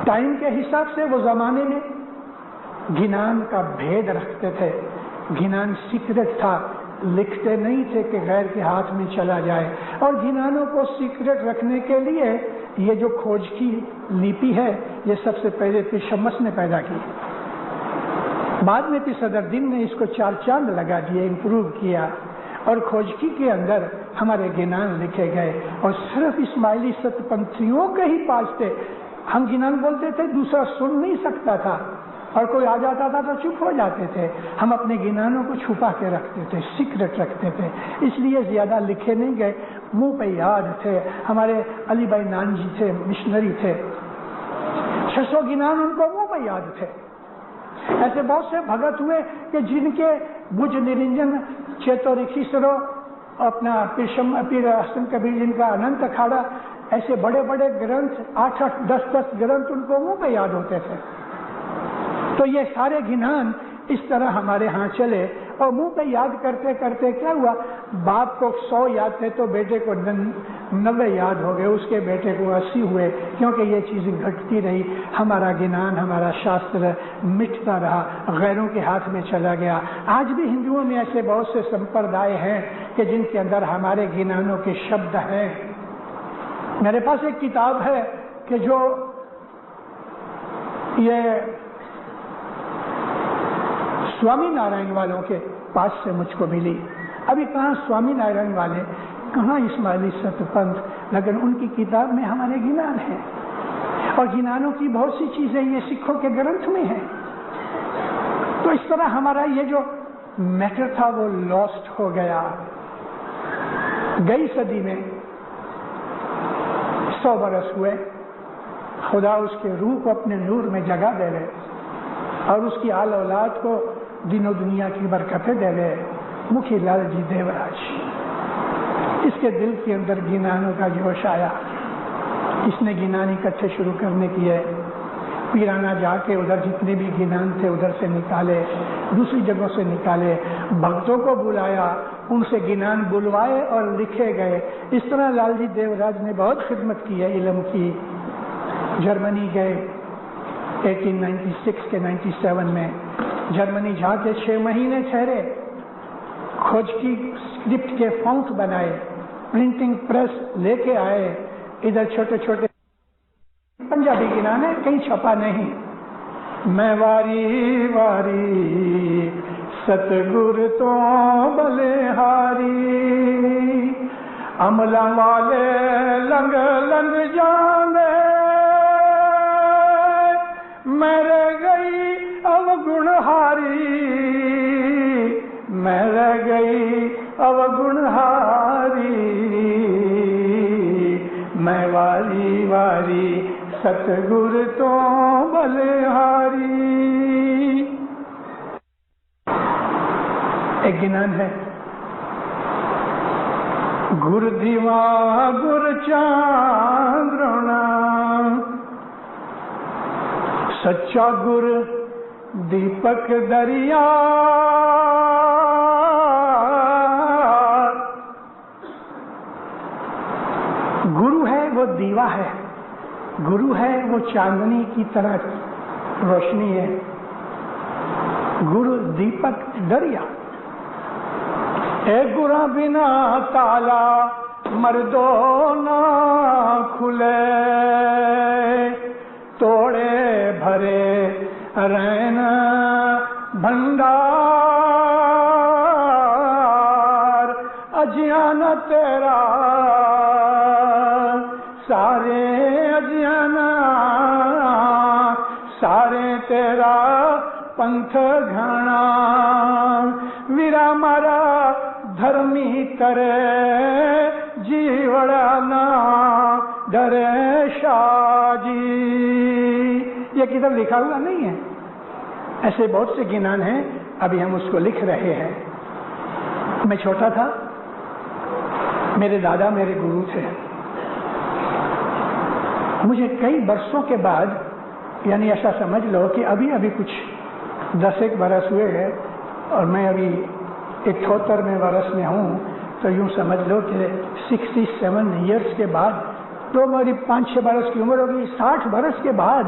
ٹائم کے حساب سے وہ زمانے میں گنان کا بھید رکھتے تھے. گنان سیکرٹ تھا, لکھتے نہیں تھے کہ غیر کے ہاتھ میں چلا جائے. اور گنانوں کو سیکرٹ رکھنے کے لیے یہ جو کھوج کی لیپی ہے یہ سب سے پہلے پیر شمس نے پیدا کی. بعد میں پیر صدر دین نے اس کو 4 چاند لگا دیے, امپروو کیا, اور کھوجکی کے اندر ہمارے گنان لکھے گئے. اور صرف اسماعیلی ست پنتھیوں کے ہی پاس تھے. ہم گنان بولتے تھے, دوسرا سن نہیں سکتا تھا, اور کوئی آ جاتا تھا تو چپ ہو جاتے تھے. ہم اپنے گنانوں کو چھپا کے رکھتے تھے, سیکرٹ رکھتے تھے, اس لیے زیادہ لکھے نہیں گئے. منہ پہ یاد تھے. ہمارے علی بھائی نان جی تھے, مشنری تھے, 600 گنان ان کو منہ پہ یاد تھے. ایسے بہت سے بھگت ہوئے کہ جن کے بج نرنجن چیتو رکھیسرو, اپنا پیر حسن کبیر جن کا اننت اکھاڑا, ایسے بڑے بڑے گرنتھ 8-8 10-10 گرنتھ ان کو منہ پہ یاد ہوتے تھے. تو یہ سارے گنان اس طرح ہمارے ہاں چلے. اور منہ پہ یاد کرتے کرتے کیا ہوا, باپ کو 100 یاد تھے تو بیٹے کو 90 یاد ہو گئے, اس کے بیٹے کو 80 ہوئے, کیونکہ یہ چیزیں گھٹتی رہی. ہمارا گنان, ہمارا شاستر مٹتا رہا, غیروں کے ہاتھ میں چلا گیا. آج بھی ہندوؤں میں ایسے بہت سے سمپردائے ہیں کہ جن کے اندر ہمارے گنانوں کے شبد ہیں. میرے پاس ایک کتاب ہے کہ جو یہ سوامی نارائن والوں کے پاس سے مجھ کو ملی. ابھی کہاں سوامی نارائن والے, کہاں اسماعیلی ست پنتھ, لیکن ان کی کتاب میں ہمارے گنان ہیں. اور گنانوں کی بہت سی چیزیں یہ سکھوں کے گرنتھ میں ہیں. تو اس طرح ہمارا یہ جو میٹر تھا وہ لاسٹ ہو گیا. گئی صدی میں 100 برس ہوئے، خدا اس کے روح کو اپنے نور میں جگہ دے لے اور اس کی آل اولاد کو دین و دنیا کی برکتیں دے لے. مکھی لال جی دیوراج، اس کے دل کے اندر گینانوں کا جوش آیا. اس نے گینان اکٹھے شروع کرنے کیے. پیرانا جا کے ادھر جتنے بھی گینان تھے ادھر سے نکالے، دوسری جگہوں سے نکالے، بھکتوں کو بلایا، ان سے گینان بلوائے اور لکھے گئے. اس طرح لال جی دیوراج نے بہت خدمت کی ہے علم کی. جرمنی گئے 1896 کے 97 میں. جرمنی جا کے 6 مہینے ٹھہرے، کھوج کی اسکرپٹ کے فونٹ بنائے، پرنٹنگ پریس لے کے آئے. ادھر چھوٹے چھوٹے پنجابی گینان ہے، کہیں چھپا نہیں. میں واری واری ستگور تو بلہاری، عملہ والے لنگ لنگ جانے، میں رہ گئی اوگنہاری، میں رہ گئی اوگنہاری، میں واری واری ستگور تو بلہاری. ایک گنان ہے، گر دیوا گر چاندرنا، سچا گر دیپک دریا، گرو ہے وہ دیوا ہے، گرو ہے وہ چاندنی کی طرح روشنی ہے، گرو دیپک دریا. اے گرا بنا تالا مردو نہ کھلے، توڑے بھرے رین بھنڈار، اجیان تیرا سارے، اجیان سارے تیرا پنتھ گھنا، ویرا مارا دھرمی کرے جیوڑا نا ڈرے شاہ جی. یہ کتاب لکھا ہوا نہیں ہے، ایسے بہت سے گینان ہیں، ابھی ہم اس کو لکھ رہے ہیں. میں چھوٹا تھا، میرے دادا میرے گرو تھے. مجھے کئی برسوں کے بعد، یعنی ایسا سمجھ لو کہ ابھی کچھ 10 برس ہوئے ہیں اور میں ابھی 78 برس میں ہوں، تو یوں سمجھ لو کہ 67 ایئرس کے بعد، تو میری 5-6 برس کی عمر ہوگی. 60 برس کے بعد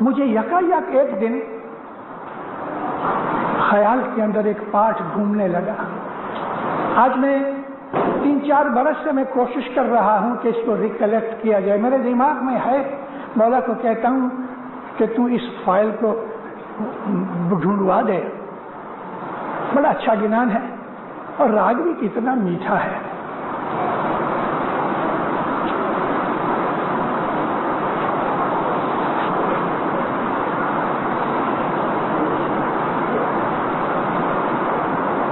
مجھے یکایک ایک دن خیال کے اندر ایک پاٹ گھومنے لگا. آج میں 3-4 برس سے میں کوشش کر رہا ہوں کہ اس کو ریکلیکٹ کیا جائے. میرے دماغ میں ہے، مولا کو کہتا ہوں کہ تو اس فائل کو ڈھونڈوا دے. بڑا اچھا گینان ہے اور راگ بھی کتنا میٹھا ہے.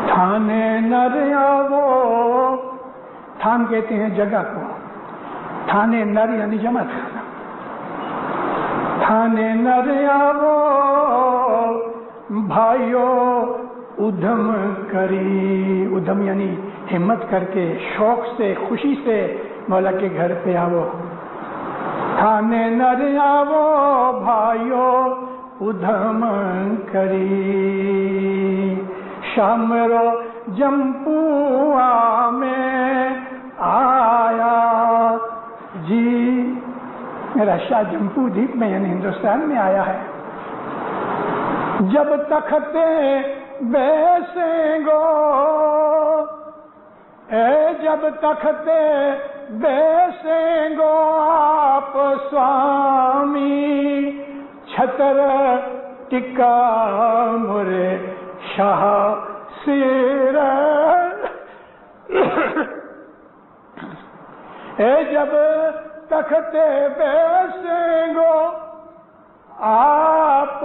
تھانے نریاو، تھان کہتے ہیں جگہ کو، تھانے نر یعنی جمع تھانا. تھانے نریاو بھائیو ادھم کری، ادھم یعنی ہمت کر کے، شوق سے، خوشی سے مولا کے گھر پہ آؤ. تھانے نریاو بھائیو ادھم کری، شام رو جمپوا میں آیا جی. میرا شاہ جمپو دیپ میں یعنی ہندوستان میں آیا ہے. جب تختے بیسیں گو، اے جب تختے بیسیں گو آپ سوامی، چھتر ٹکا مرے شاہ سیر. اے جب تختے بیسیں گو آپ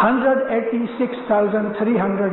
186,300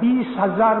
20,000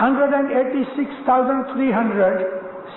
186,300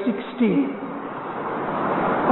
60,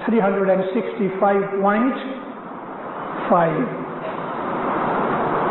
365.5।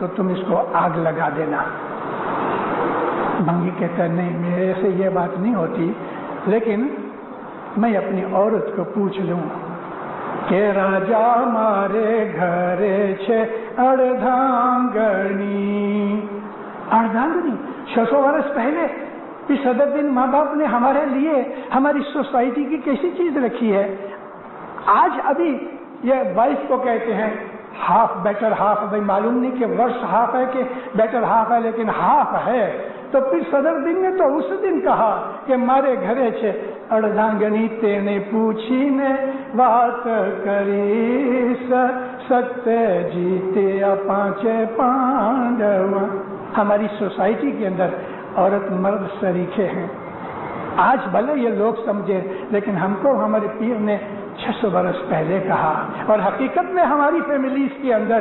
تو تم اس کو آگ لگا دینا۔ بھنگی کہتا ہے نہیں، میرے سے یہ بات نہیں ہوتی، لیکن میں اپنی عورت کو پوچھ لوں کہ راجا مارے گھرے چھے اردھانگنی۔ اردھانگنی 600 برس پہلے اس صدر دن ماں باپ نے ہمارے لیے ہماری سوسائٹی کی کیسی چیز رکھی ہے۔ آج ابھی یہ وائف کو کہتے ہیں ہاف بیٹر ہاف، بھائی معلوم نہیں کہ ورس ہاف ہے کہ بیٹر ہاف ہے، لیکن ہاف ہے۔ تو پھر صدر دن نے تو اس دن کہا کہ مارے گھرے چھے اردھانگنی تینے پوچھی نے بات کری ستیہ جیتے پانچے پانڈو۔ ہماری سوسائٹی کے اندر عورت مرد شریکے ہیں۔ آج بھلے یہ لوگ سمجھے، لیکن ہم کو ہمارے پیر نے 600 برس پہلے کہا، اور حقیقت میں ہماری فیملیز کے اندر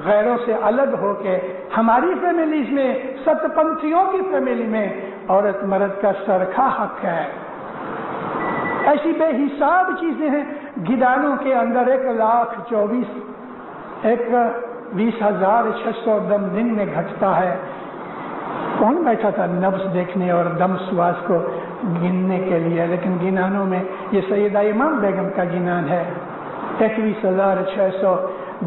غیروں سے الگ ہو کے ہماری فیملیز میں، ست پنتھیوں کی فیملی میں عورت مرد کا سرخا حق ہے۔ ایسی بے حساب چیزیں ہیں۔ گدانوں کے اندر 1,20,600 دم دن میں گھٹتا ہے۔ کون بیٹھا تھا نبض دیکھنے اور دم سواس کو گننے کے لیے؟ لیکن گنانوں میں یہ سیدہ امام بیگم کا گنان ہے، 21,600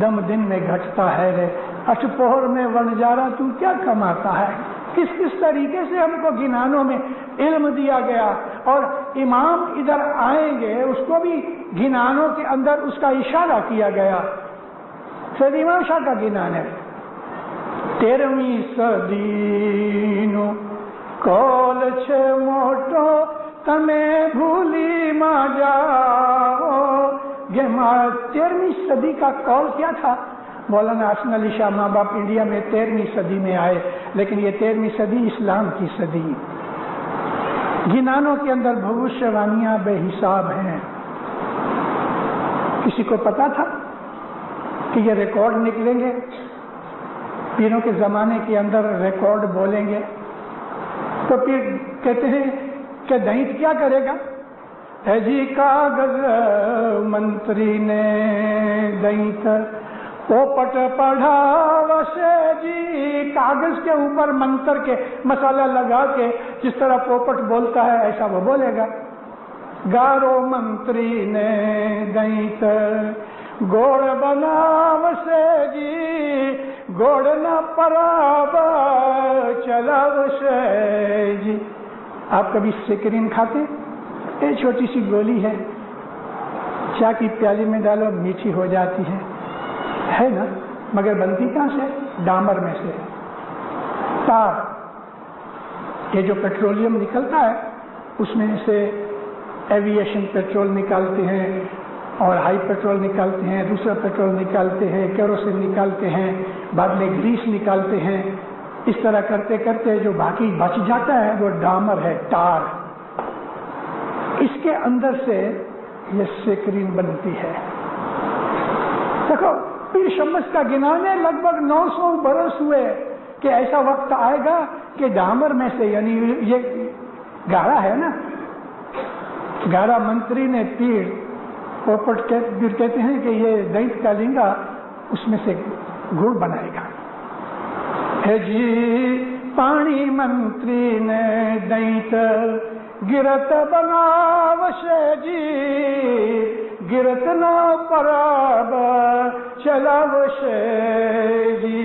دم دن میں گھٹتا ہے رے، اٹھ پوہر میں ونجارا تو کیا کماتا ہے۔ کس کس طریقے سے ہم کو گنانوں میں علم دیا گیا، اور امام ادھر آئیں گے اس کو بھی گنانوں کے اندر اس کا اشارہ کیا گیا۔ سید امام شاہ کا گنان ہے، 13ویں صدی نو کول چھے موٹو تمہیں بھولی ما جاؤ۔ 13ویں صدی کا کال کیا تھا؟ مولانا حسن علی شاہ ماں باپ انڈیا میں 13ویں صدی میں آئے، لیکن یہ 13ویں صدی اسلام کی صدی۔ گنانوں کے اندر بھوشوانیاں بے حساب ہیں۔ کسی کو پتا تھا کہ یہ ریکارڈ نکلیں گے؟ پیروں کے زمانے کے اندر ریکارڈ بولیں گے تو پھر کہتے ہیں کہ دینت کیا کرے گا؟ ہے جی کاغذ منتری نے دینت پوپٹ پڑھا وشے جی، کاغذ کے اوپر منتر کے مسالہ لگا کے جس طرح پوپٹ بولتا ہے ایسا وہ بولے گا۔ گارو منتری نے دینت گوڑ بنا وشے جی، گوڑ نہ پراب چلا وشے جی۔ آپ کبھی سکرین کھاتے؟ یہ چھوٹی سی گولی ہے، چائے کی پیالی میں ڈالو میٹھی ہو جاتی ہے نا، مگر بنتی کہاں سے؟ ڈامر میں سے، تار۔ یہ جو پیٹرولیم نکلتا ہے اس میں سے ایویشن پیٹرول نکالتے ہیں، اور ہائی پیٹرول نکالتے ہیں، دوسرا پیٹرول نکالتے ہیں، کیروسین نکالتے ہیں، بعد میں گریس نکالتے ہیں۔ اس طرح کرتے کرتے جو باقی بچ جاتا ہے وہ ڈامر ہے، ٹار۔ اس کے اندر سے یہ سکرین بنتی ہے۔ دیکھو پیر شمس کا گنانے لگ بھگ 900 برس ہوئے کہ ایسا وقت آئے گا کہ ڈامر میں سے، یعنی یہ گارا ہے نا، گارا منتری نے پیر پوپٹ کہتے ہیں کہ یہ دینت کا لنگا اس میں سے گڑ بنائے گا۔ ہے جی پانی منتری نے دینت گرت بنا وشے جی، گرت نہ پراب چلا وشے جی۔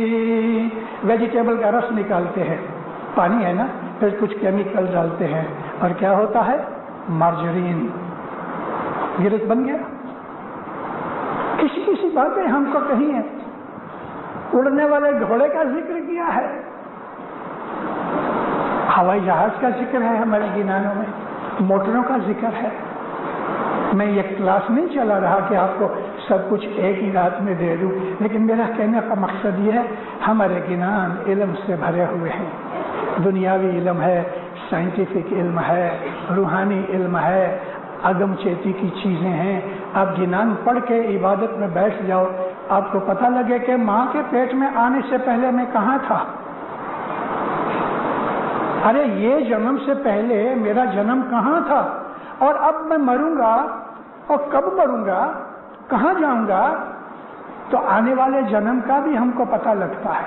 ویجیٹیبل کا رس نکالتے ہیں، پانی ہے نا، پھر کچھ کیمیکل ڈالتے ہیں اور کیا ہوتا ہے؟ مارجرین، گرت بن گیا۔ کسی کسی باتیں ہم کو کہی ہیں۔ اڑنے والے گھوڑے کا ذکر کیا ہے، ہوائی جہاز کا ذکر ہے ہمارے گنانوں میں، موٹروں کا ذکر ہے۔ میں یہ کلاس نہیں چلا رہا کہ آپ کو سب کچھ ایک ہی رات میں دے دوں، لیکن میرا کہنے کا مقصد یہ ہے ہمارے گنان علم سے بھرے ہوئے ہیں۔ دنیاوی علم ہے، سائنٹیفک علم ہے، روحانی علم ہے، اگم چیتی کی چیزیں ہیں۔ آپ گنان پڑھ کے عبادت میں بیٹھ جاؤ، آپ کو پتہ لگے کہ ماں کے پیٹ میں آنے سے پہلے میں کہاں تھا۔ ارے یہ جنم سے پہلے میرا جنم کہاں تھا، اور اب میں مروں گا، اور کب مروں گا، کہاں جاؤں گا۔ تو آنے والے جنم کا بھی ہم کو پتہ لگتا ہے۔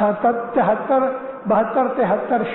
72-73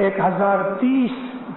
1030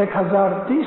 1030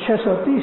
630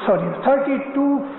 32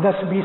10-20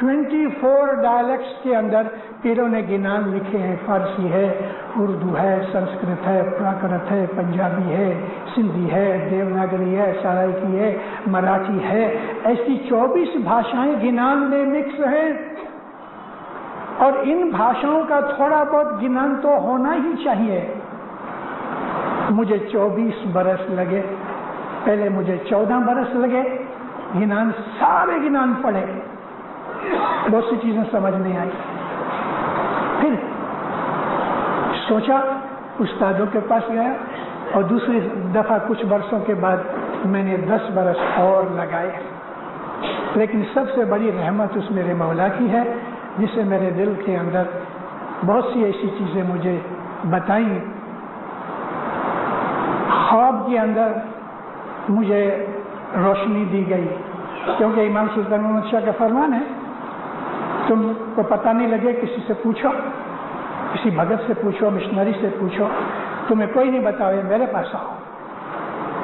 24 ڈائلیکٹس کے اندر پیروں نے گنان لکھے ہیں. فارسی ہے، اردو ہے، سنسکرت ہے، پراکرت ہے، پنجابی ہے، سندھی ہے، دیوناگری ہے، سرائکی ہے، مراٹھی ہے. ایسی 24 بھاشائیں گنان میں مکس ہیں، اور ان بھاشاؤں کا تھوڑا بہت گنان تو ہونا ہی چاہیے. مجھے 24 برس لگے، پہلے مجھے 14 برس لگے، گنان سارے گنان پڑھے، بہت سی چیزیں سمجھ نہیں آئی. پھر سوچا استادوں کے پاس گیا، اور دوسری دفعہ کچھ برسوں کے بعد میں نے 10 برس اور لگائے. لیکن سب سے بڑی رحمت اس میرے مولا کی ہے، جس سے میرے دل کے اندر بہت سی ایسی چیزیں مجھے بتائیں. خواب کے اندر مجھے روشنی دی گئی، کیونکہ امام سلطان محمد شاہ کا فرمان ہے، تم کو پتہ نہیں لگے کسی سے پوچھو، کسی بھگت سے پوچھو، مشنری سے پوچھو، تمہیں کوئی نہیں بتاوے، میرے پاس آؤ.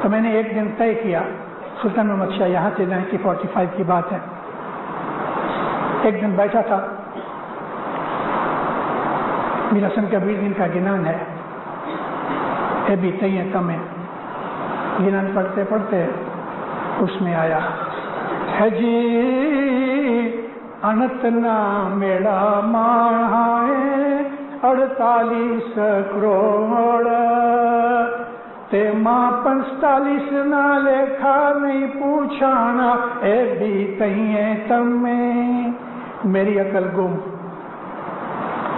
تو میں نے ایک دن طے کیا، سلطان محمد شاہ یہاں سے 1945 کی بات ہے. ایک دن بیٹھا تھا، میرا حسن کبیر دین کا گنان ہے، اے بھی تئیں کم ہے. گنان پڑھتے پڑھتے اس میں آیا ہے جی انت نا میڑا ماہائے 48 کروڑ تے ماں 45 نہ لکھا نہیں پوچھانا اے بھی تئیں تمہیں. میری عقل گم.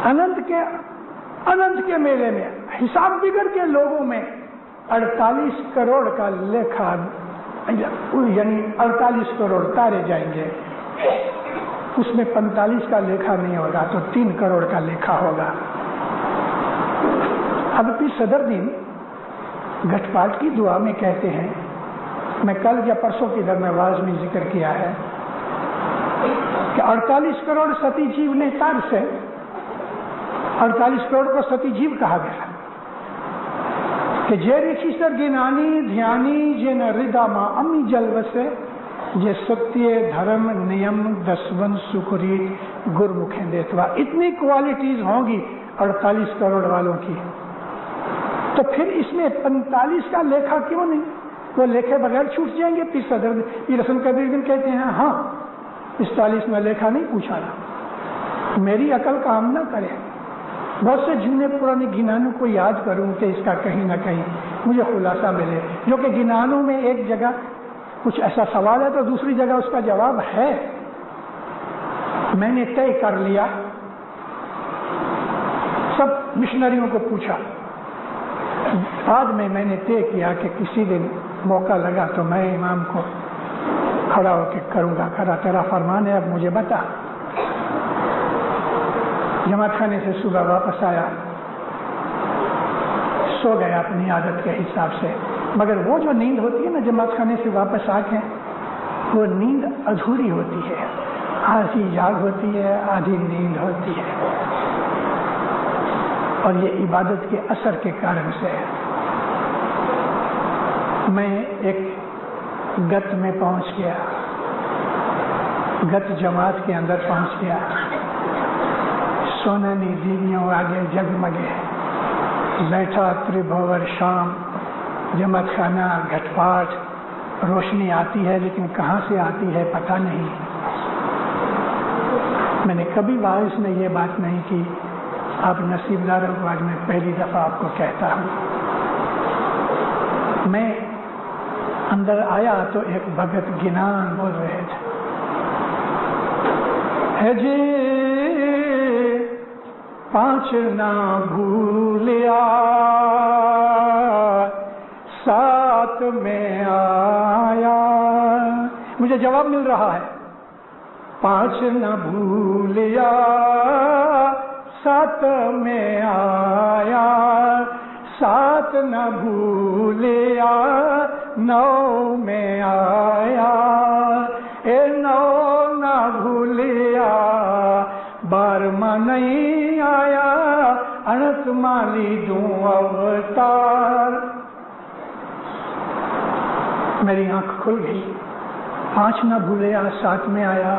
اننت کے میلے میں حساب بگڑ کے لوگوں میں 48 کروڑ کا لیکھا، یعنی 48 کروڑ تارے جائیں گے، اس میں 45 کا لیکھا نہیں ہوگا تو 3 کروڑ کا لیکھا ہوگا. اب پھر صدر دن گھٹ پاٹ کی دعا میں کہتے ہیں، میں کل یا پرسوں کی در میں واعظ میں ذکر کیا ہے کہ 48 کروڑ ستی جیو نے تار سے 48 کروڑ کو ستی جیو کہا گیا کہ جے ریچی سر گنانی دھیانی جن ردا ماں امی جلو سے جے ستیہ دھرم نیم دسون سکری گر مکھیں دیتوا. اتنی کوالٹیز ہوں گی 48 کروڑ والوں کی، تو پھر اس میں 45 کا لیکھا کیوں نہیں؟ وہ لیکھے بغیر چھوٹ جائیں گے. پھر صدر یہ رسم کبیر دن کہتے ہیں ہاں 45 میں لیکھا نہیں پوچھا نا. میری عقل کام نہ کرے. بہت سے جھونے پرانے گنانوں کو یاد کروں کہ اس کا کہیں نہ کہیں مجھے خلاصہ ملے، جو کہ گنانوں میں ایک جگہ کچھ ایسا سوال ہے تو دوسری جگہ اس کا جواب ہے. میں نے طے کر لیا، سب مشنریوں کو پوچھا، بعد میں نے طے کیا کہ کسی دن موقع لگا تو میں امام کو کھڑا ہو کے کروں گا. کھڑا تیرا فرمان ہے، اب مجھے بتا. جماعت خانے سے صبح واپس آیا، سو گیا اپنی عادت کے حساب سے، مگر وہ جو نیند ہوتی ہے نا جماعت خانے سے واپس آ کے، وہ نیند ادھوری ہوتی ہے، آدھی جاگ ہوتی ہے، آدھی نیند ہوتی ہے، اور یہ عبادت کے اثر کے کارن سے ہے. میں ایک گت میں پہنچ گیا، گت جماعت کے اندر پہنچ گیا. سونانی دیویوں آگے جگمگے، بیٹھا تربھور شام، جماعت خانہ گھٹ پاٹ، روشنی آتی ہے لیکن کہاں سے آتی ہے پتہ نہیں. میں نے کبھی واعظ میں یہ بات نہیں کی، آپ نصیبدار ہو، آج میں پہلی دفعہ آپ کو کہتا ہوں. میں اندر آیا تو ایک بھگت گنان بول رہے تھے، ہے جی 5 نہ بھولیا 7 میں آیا. مجھے جواب مل رہا ہے، 5 نہ بھولیا 7 میں آیا، 7 نہ بھولیا 9 میں آیا، اے 9 نہ بھولیا 12 نہیں آیا، انت مالی دوں اوتار. میری آنکھ کھل گئی. 5 نہ بھولیا 7 میں آیا،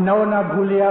9 ના ભૂલ્યા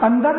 15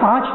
5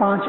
5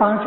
5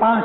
5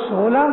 16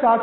7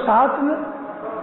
7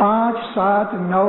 5, 7, 9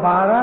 12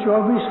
24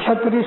36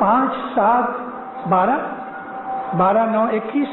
5, 7, 12, 12, 9, 21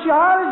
4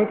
1